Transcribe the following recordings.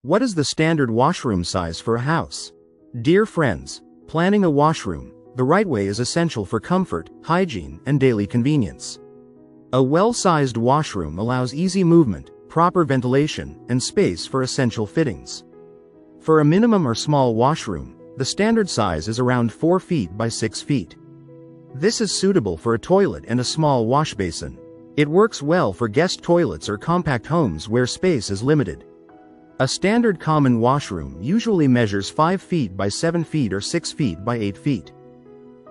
What is the standard washroom size for a house? Dear friends, planning a washroom the right way is essential for comfort, hygiene, and daily convenience. A well-sized washroom allows easy movement, proper ventilation, and space for essential fittings. For a minimum or small washroom, the standard size is around 4 feet by 6 feet. This is suitable for a toilet and a small wash basin. It works well for guest toilets or compact homes where space is limited. A standard common washroom usually measures 5 feet by 7 feet or 6 feet by 8 feet.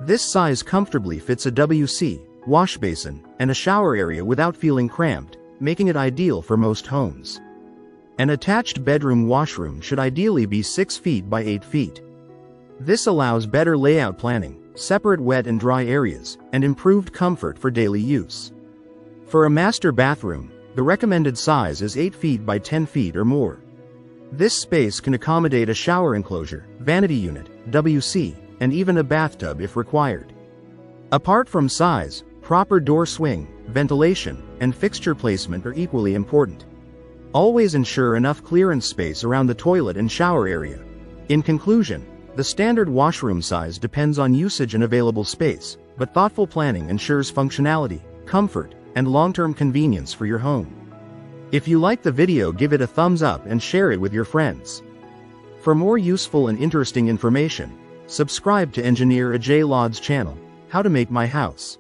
This size comfortably fits a WC, wash basin, and a shower area without feeling cramped, making it ideal for most homes. An attached bedroom washroom should ideally be 6 feet by 8 feet. This allows better layout planning, separate wet and dry areas, and improved comfort for daily use. For a master bathroom, the recommended size is 8 feet by 10 feet or more. This space can accommodate a shower enclosure, vanity unit, WC, and even a bathtub if required. Apart from size, proper door swing, ventilation, and fixture placement are equally important. Always ensure enough clearance space around the toilet and shower area. In conclusion, the standard washroom size depends on usage and available space, but thoughtful planning ensures functionality, comfort, and long-term convenience for your home. If you liked the video, give it a thumbs up and share it with your friends. For more useful and interesting information, subscribe to Engineer Ajay Lod's channel, How to Make My House.